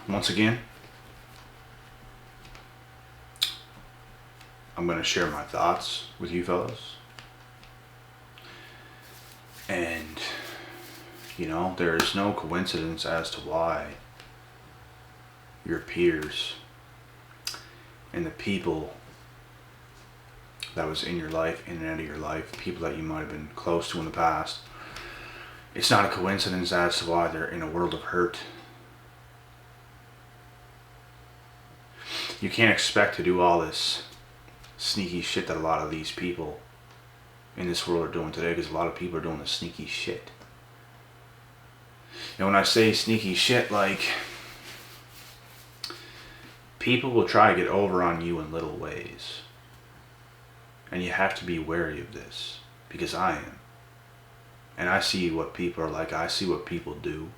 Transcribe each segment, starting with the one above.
once again, I'm going to share my thoughts with you fellas. And, there is no coincidence as to why your peers and the people that was in your life, in and out of your life, people that you might have been close to in the past, it's not a coincidence as to why they're in a world of hurt. You can't expect to do all this sneaky shit that a lot of these people in this world are doing today, because a lot of people are doing the sneaky shit. And when I say sneaky shit, like, people will try to get over on you in little ways. And you have to be wary of this, because I am. And I see what people are like, I see what people do.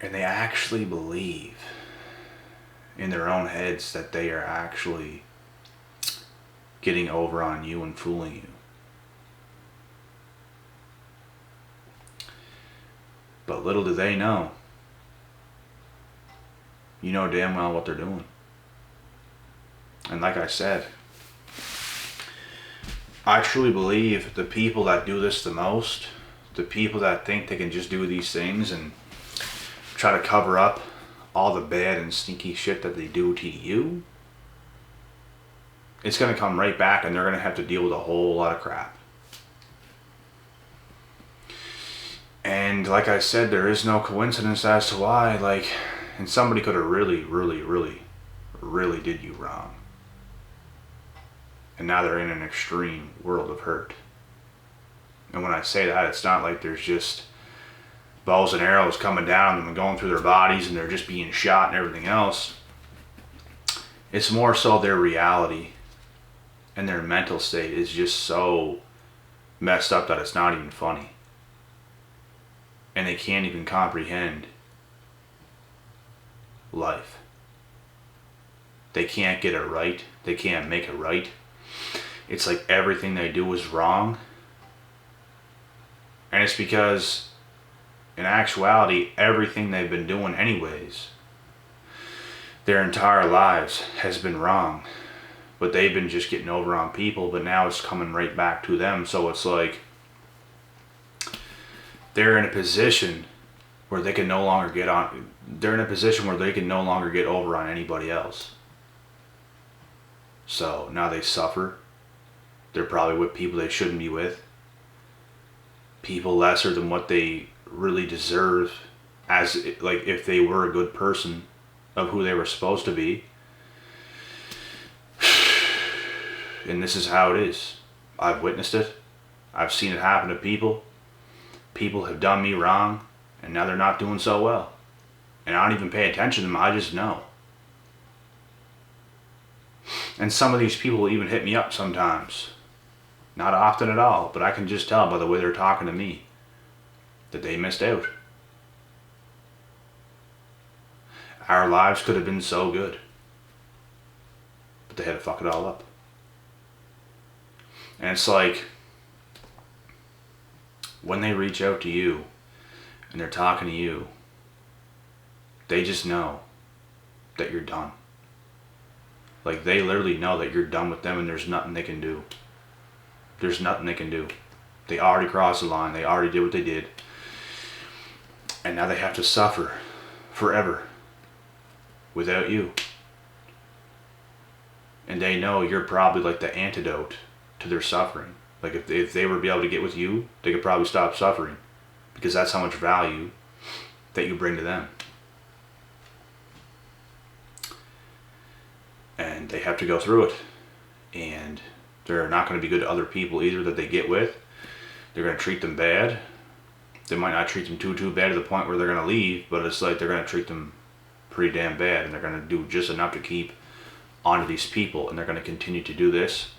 And they actually believe in their own heads that they are actually getting over on you and fooling you. But little do they know, you know damn well what they're doing. And like I said, I truly believe the people that do this the most, the people that think they can just do these things and try to cover up all the bad and sneaky shit that they do to you, it's going to come right back and they're going to have to deal with a whole lot of crap. And like I said, there is no coincidence as to why, and somebody could have really did you wrong. And now they're in an extreme world of hurt. And when I say that, it's not like there's just bows and arrows coming down on them and going through their bodies and they're just being shot and everything else. It's more so their reality and their mental state is just so messed up that it's not even funny. And they can't even comprehend life. They can't get it right. They can't make it right. It's like everything they do is wrong. And it's because, in actuality, everything they've been doing anyways, their entire lives has been wrong. But they've been just getting over on people, but now it's coming right back to them. So it's like they're in a position where they can no longer get over on anybody else. So now they suffer. They're probably with people they shouldn't be with. People lesser than what they really deserve, as like if they were a good person of who they were supposed to be. And this is how it is. I've witnessed it. I've seen it happen to people. People have done me wrong, and now they're not doing so well. And I don't even pay attention to them, I just know. And some of these people will even hit me up sometimes. Not often at all, but I can just tell by the way they're talking to me that they missed out. Our lives could have been so good, but they had to fuck it all up. And it's like, when they reach out to you and they're talking to you, they just know that you're done. Like, they literally know that you're done with them and there's nothing they can do. There's nothing they can do. They already crossed the line. They already did what they did. And now they have to suffer forever without you. And they know you're probably like the antidote to their suffering. Like, if they were to be able to get with you, they could probably stop suffering, because that's how much value that you bring to them. And they have to go through it. And they're not going to be good to other people either that they get with. They're going to treat them bad. They might not treat them too bad to the point where they're going to leave, but it's like they're going to treat them pretty damn bad, and they're going to do just enough to keep onto these people, and they're going to continue to do this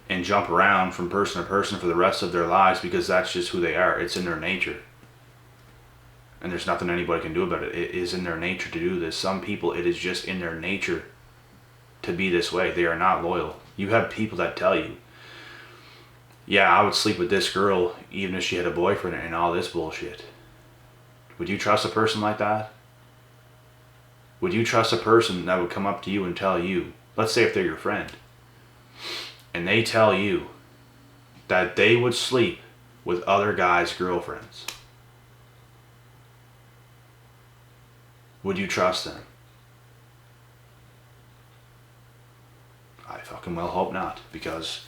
and jump around from person to person for the rest of their lives, because that's just who they are. It's in their nature. And there's nothing anybody can do about it. It is in their nature to do this. Some people, it is just in their nature to be this way. They are not loyal. You have people that tell you, yeah, I would sleep with this girl even if she had a boyfriend and all this bullshit. Would you trust a person like that? Would you trust a person that would come up to you and tell you, let's say if they're your friend, and they tell you that they would sleep with other guys' girlfriends? Would you trust them? I fucking well hope not, because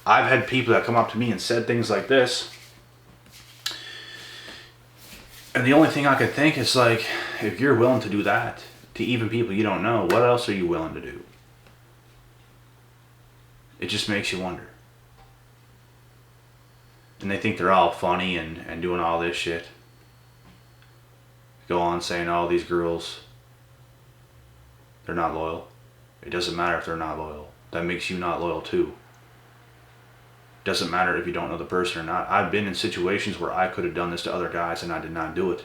I've had people that come up to me and said things like this, and the only thing I could think is like, if you're willing to do that to even people you don't know, what else are you willing to do? It just makes you wonder. And they think they're all funny and doing all this shit. Go on saying, oh, these girls, they're not loyal. It doesn't matter if they're not loyal. That makes you not loyal too. Doesn't matter if you don't know the person or not. I've been in situations where I could have done this to other guys and I did not do it.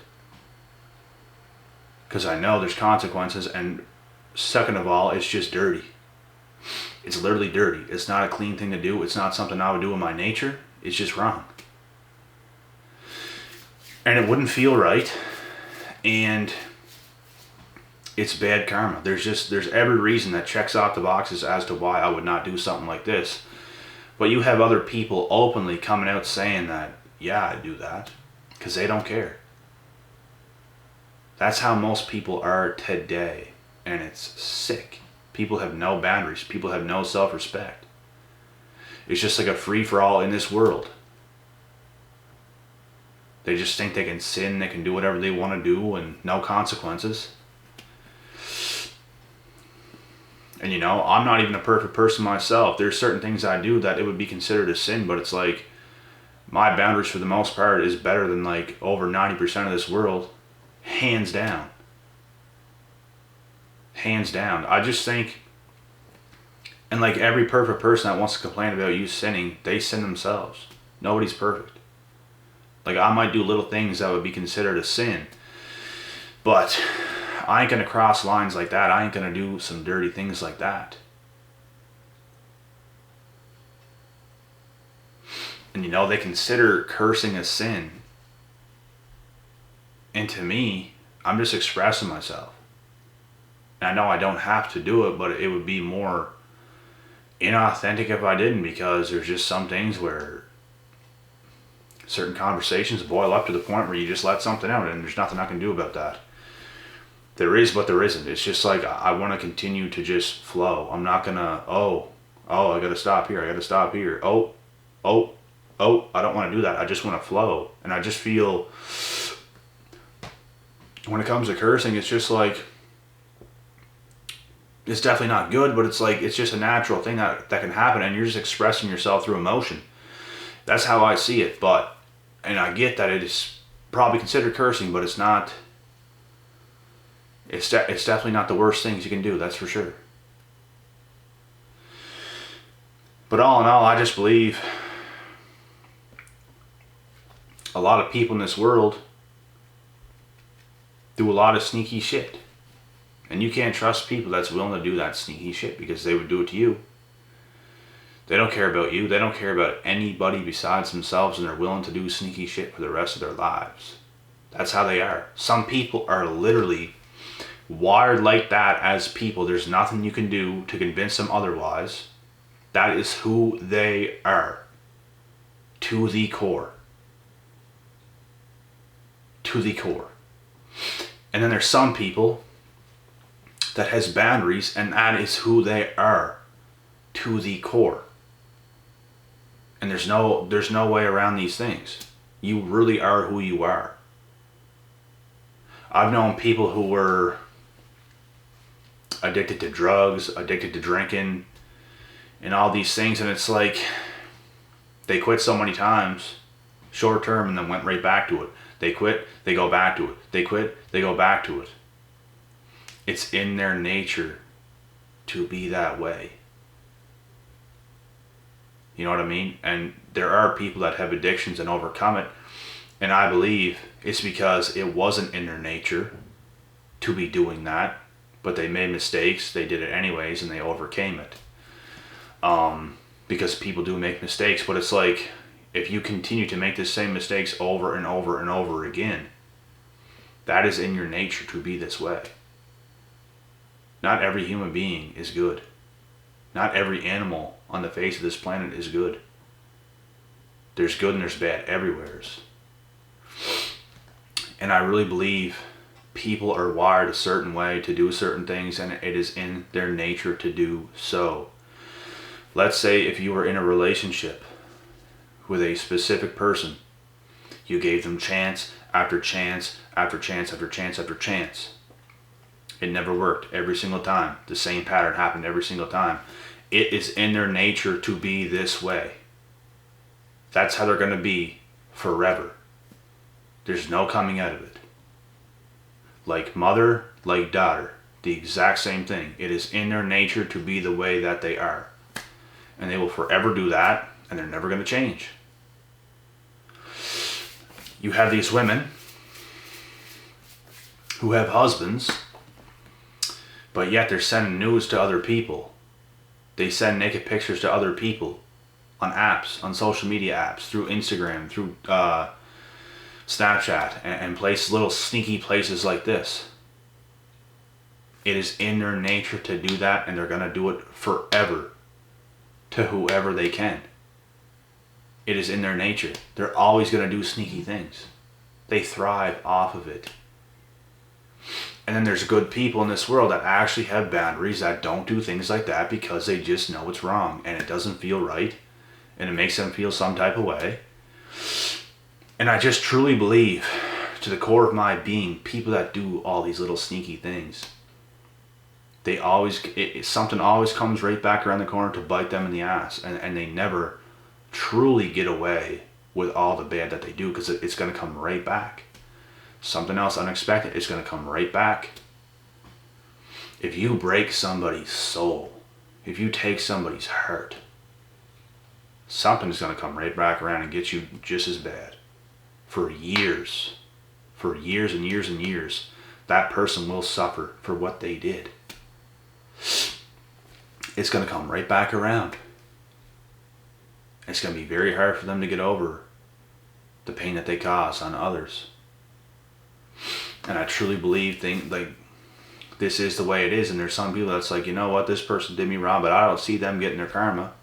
Because I know there's consequences, and second of all, it's just dirty. It's literally dirty. It's not a clean thing to do. It's not something I would do in my nature. It's just wrong. And it wouldn't feel right. And it's bad karma. There's every reason that checks off the boxes as to why I would not do something like this. But you have other people openly coming out saying that, yeah, I do that, because they don't care. That's how most people are today, and it's sick. People have no boundaries. People have no self-respect. It's just like a free-for-all in this world. They just think they can sin, they can do whatever they want to do, and no consequences. And you know, I'm not even a perfect person myself. There's certain things I do that it would be considered a sin, but it's like, my boundaries for the most part is better than like over 90% of this world. Hands down. Hands down. I just think, and like every perfect person that wants to complain about you sinning, they sin themselves. Nobody's perfect. Like, I might do little things that would be considered a sin, but I ain't gonna cross lines like that. I ain't gonna do some dirty things like that. And you know, they consider cursing a sin. And to me, I'm just expressing myself. And I know I don't have to do it, but it would be more inauthentic if I didn't, because there's just some things where certain conversations boil up to the point where you just let something out and there's nothing I can do about that. There is, but there isn't. It's just like, I want to continue to just flow. I'm not gonna, oh, I gotta stop here, I gotta stop here. Oh, I don't want to do that. I just want to flow. And I just feel, when it comes to cursing, it's just like, it's definitely not good, but it's like, it's just a natural thing that can happen, and you're just expressing yourself through emotion. That's how I see it. But, and I get that it is probably considered cursing, but it's not, it's definitely not the worst things you can do, that's for sure. But all in all, I just believe a lot of people in this world do a lot of sneaky shit. And you can't trust people that's willing to do that sneaky shit, because they would do it to you. They don't care about you. They don't care about anybody besides themselves, and they're willing to do sneaky shit for the rest of their lives. That's how they are. Some people are literally wired like that as people. There's nothing you can do to convince them otherwise. That is who they are. To the core. To the core. And then there's some people that has boundaries, and that is who they are. To the core. And there's no way around these things. You really are who you are. I've known people who were addicted to drugs, addicted to drinking, and all these things, and it's like, they quit so many times, short term, and then went right back to it. They quit, they go back to it. They quit, they go back to it. It's in their nature to be that way. You know what I mean? And there are people that have addictions and overcome it, and I believe it's because it wasn't in their nature to be doing that, but they made mistakes, they did it anyways, and they overcame it. Because people do make mistakes, but it's like, if you continue to make the same mistakes over and over and over again, That is in your nature to be this way. Not every human being is good. Not every animal on the face of this planet is good. There's good and there's bad everywhere. And I really believe people are wired a certain way to do certain things, and it is in their nature to do so. Let's say if you were in a relationship with a specific person, you gave them chance after chance after chance after chance after chance. It never worked every single time. The same pattern happened every single time. It is in their nature to be this way. That's how they're going to be forever. There's no coming out of it. Like mother, like daughter, the exact same thing. It is in their nature to be the way that they are. And they will forever do that, and they're never going to change. You have these women who have husbands, but yet they're sending news to other people. They send naked pictures to other people on apps, on social media apps, through Instagram, through Snapchat, and place little sneaky places like this. It is in their nature to do that, and they're going to do it forever to whoever they can. It is in their nature. They're always going to do sneaky things. They thrive off of it. And then there's good people in this world that actually have boundaries, that don't do things like that because they just know it's wrong and it doesn't feel right and it makes them feel some type of way. And I just truly believe, to the core of my being, people that do all these little sneaky things, something always comes right back around the corner to bite them in the ass, and they never truly get away with all the bad that they do, because it's going to come right back. Something else unexpected is going to come right back. If you break somebody's soul, if you take somebody's heart, something's going to come right back around and get you just as bad. For years and years and years, that person will suffer for what they did. It's going to come right back around. It's going to be very hard for them to get over the pain that they cause on others. And I truly believe this is the way it is. And there's some people that's like, you know what, this person did me wrong, but I don't see them getting their karma.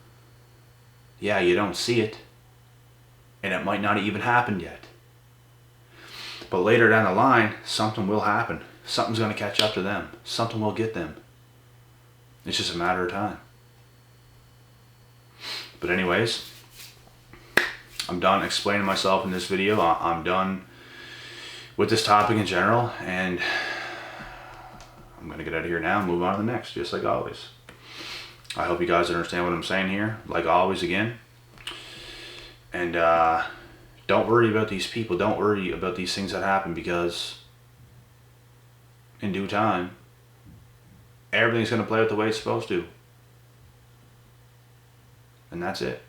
Yeah, you don't see it. And it might not have even happened yet. But later down the line, something will happen. Something's going to catch up to them. Something will get them. It's just a matter of time. But anyways, I'm done explaining myself in this video. I'm done with this topic in general, and I'm going to get out of here now and move on to the next, just like always. I hope you guys understand what I'm saying here, like always again. And don't worry about these people. Don't worry about these things that happen, because in due time, everything's going to play out the way it's supposed to. And that's it.